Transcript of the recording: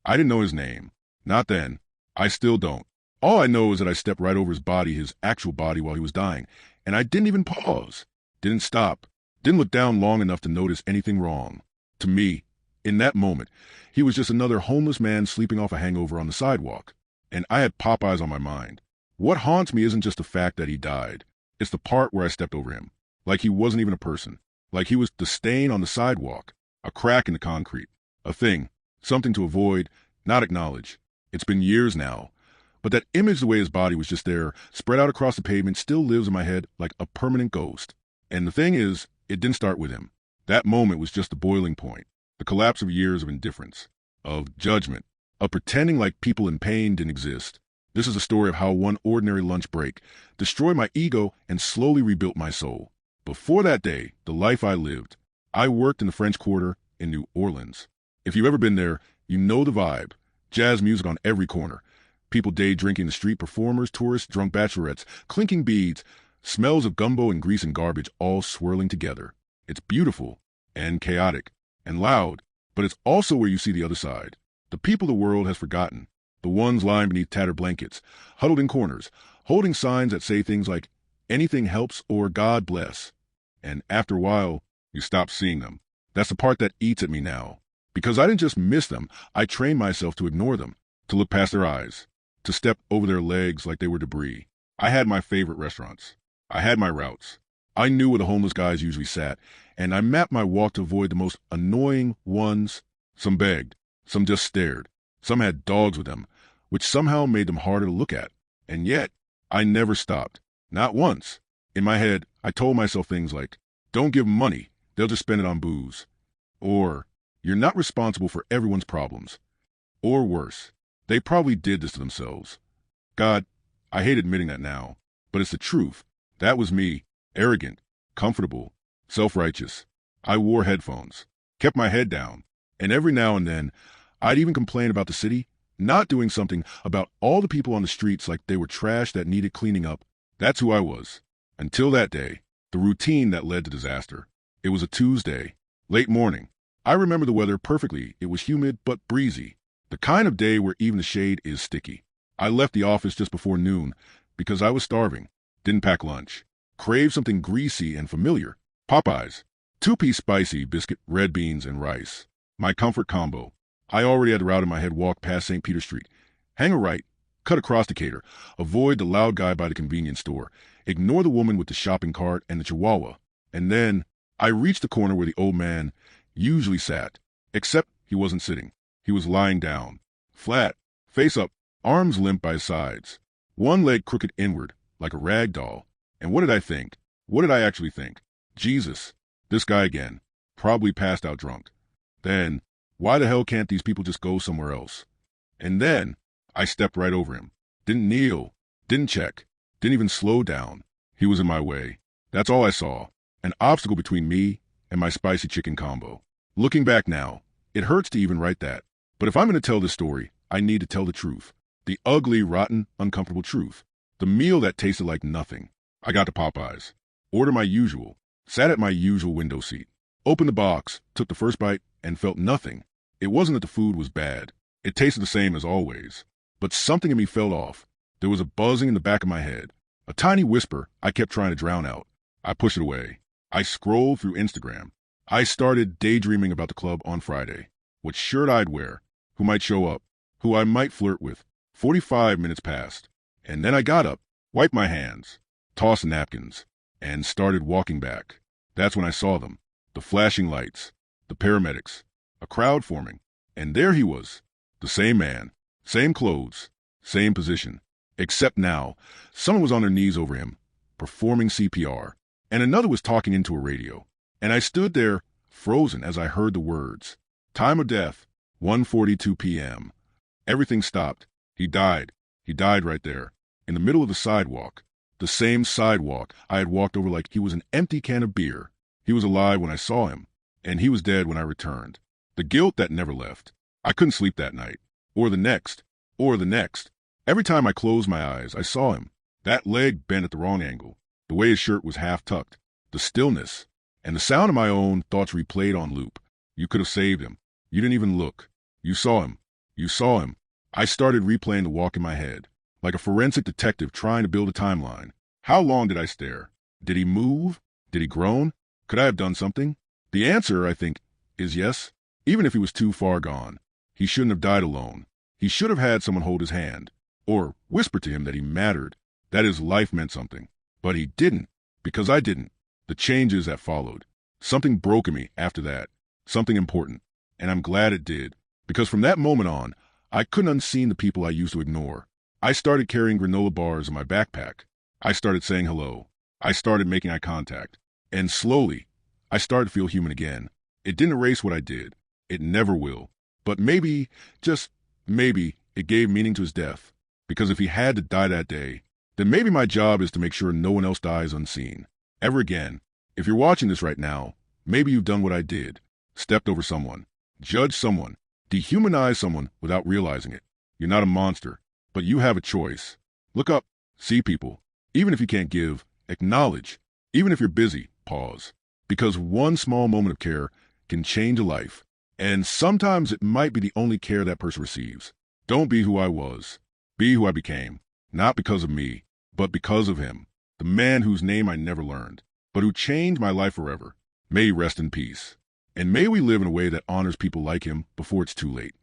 I didn't know his name. Not then. I still don't. All I know is that I stepped right over his body, his actual body, while he was dying, and I didn't even pause. Didn't stop. Didn't look down long enough to notice anything wrong. To me, in that moment, he was just another homeless man sleeping off a hangover on the sidewalk. And I had Popeyes on my mind. What haunts me isn't just the fact that he died. It's the part where I stepped over him. Like he wasn't even a person. Like he was the stain on the sidewalk. A crack in the concrete. A thing. Something to avoid, not acknowledge. It's been years now. But that image, the way his body was just there, spread out across the pavement, still lives in my head like a permanent ghost. And the thing is, it didn't start with him. That moment was just the boiling point. The collapse of years of indifference. Of judgment. Of pretending like people in pain didn't exist. This is a story of how one ordinary lunch break destroyed my ego and slowly rebuilt my soul. Before that day, the life I lived, I worked in the French Quarter in New Orleans. If you've ever been there, you know the vibe. Jazz music on every corner. People day drinking the street, performers, tourists, drunk bachelorettes, clinking beads, smells of gumbo and grease and garbage all swirling together. It's beautiful and chaotic and loud, but it's also where you see the other side. The people the world has forgotten. The ones lying beneath tattered blankets, huddled in corners, holding signs that say things like, anything helps or God bless. And after a while, you stop seeing them. That's the part that eats at me now. Because I didn't just miss them, I trained myself to ignore them, to look past their eyes, to step over their legs like they were debris. I had my favorite restaurants. I had my routes. I knew where the homeless guys usually sat, and I mapped my walk to avoid the most annoying ones. Some begged, some just stared. Some had dogs with them, which somehow made them harder to look at. And yet, I never stopped. Not once. In my head, I told myself things like, don't give them money, they'll just spend it on booze. Or, you're not responsible for everyone's problems. Or worse, they probably did this to themselves. God, I hate admitting that now, but it's the truth. That was me, arrogant, comfortable, self-righteous. I wore headphones, kept my head down, and every now and then, I'd even complain about the city, not doing something about all the people on the streets like they were trash that needed cleaning up. That's who I was. Until that day, the routine that led to disaster. It was a Tuesday, late morning. I remember the weather perfectly. It was humid but breezy. The kind of day where even the shade is sticky. I left the office just before noon because I was starving. Didn't pack lunch. Craved something greasy and familiar. Popeyes. 2-piece spicy biscuit, red beans, and rice. My comfort combo. I already had the route in my head. Walk past St. Peter Street. Hang a right. Cut across Decatur. Avoid the loud guy by the convenience store. Ignore the woman with the shopping cart and the chihuahua. And then I reached the corner where the old man usually sat. Except he wasn't sitting. He was lying down. Flat. Face up. Arms limp by his sides. One leg crooked inward, like a rag doll. And what did I think? What did I actually think? Jesus. This guy again. Probably passed out drunk. Then, why the hell can't these people just go somewhere else? And then, I stepped right over him. Didn't kneel. Didn't check. Didn't even slow down. He was in my way. That's all I saw. An obstacle between me and my spicy chicken combo. Looking back now, it hurts to even write that. But if I'm going to tell this story, I need to tell the truth. The ugly, rotten, uncomfortable truth. The meal that tasted like nothing. I got to Popeyes. Ordered my usual. Sat at my usual window seat. Opened the box, took the first bite, and felt nothing. It wasn't that the food was bad. It tasted the same as always. But something in me fell off. There was a buzzing in the back of my head. A tiny whisper I kept trying to drown out. I pushed it away. I scrolled through Instagram. I started daydreaming about the club on Friday. What shirt I'd wear. Who might show up. Who I might flirt with. 45 minutes passed. And then I got up, wiped my hands, tossed the napkins, and started walking back. That's when I saw them. The flashing lights. The paramedics. A crowd forming. And there he was. The same man. Same clothes. Same position. Except now, someone was on their knees over him, performing CPR, and another was talking into a radio. And I stood there, frozen as I heard the words. Time of death, 1:42 p.m. Everything stopped. He died. He died right there, in the middle of the sidewalk. The same sidewalk I had walked over like he was an empty can of beer. He was alive when I saw him, and he was dead when I returned. The guilt that never left. I couldn't sleep that night, or the next, or the next. Every time I closed my eyes, I saw him. That leg bent at the wrong angle, the way his shirt was half tucked, the stillness, and the sound of my own thoughts replayed on loop. You could have saved him. You didn't even look. You saw him. You saw him. I started replaying the walk in my head, like a forensic detective trying to build a timeline. How long did I stare? Did he move? Did he groan? Could I have done something? The answer, I think, is yes. Even if he was too far gone, he shouldn't have died alone. He should have had someone hold his hand, or whisper to him that he mattered, that his life meant something. But he didn't, because I didn't. The changes that followed. Something broke in me after that, something important. And I'm glad it did, because from that moment on, I couldn't unseen the people I used to ignore. I started carrying granola bars in my backpack. I started saying hello. I started making eye contact. And slowly, I started to feel human again. It didn't erase what I did. It never will. But maybe, just maybe, it gave meaning to his death. Because if he had to die that day, then maybe my job is to make sure no one else dies unseen. Ever again. If you're watching this right now, maybe you've done what I did. Stepped over someone. Judged someone. Dehumanized someone without realizing it. You're not a monster, but you have a choice. Look up. See people. Even if you can't give, acknowledge. Even if you're busy, pause. Because one small moment of care can change a life. And sometimes it might be the only care that person receives. Don't be who I was. Be who I became. Not because of me, but because of him. The man whose name I never learned, but who changed my life forever. May he rest in peace. And may we live in a way that honors people like him before it's too late.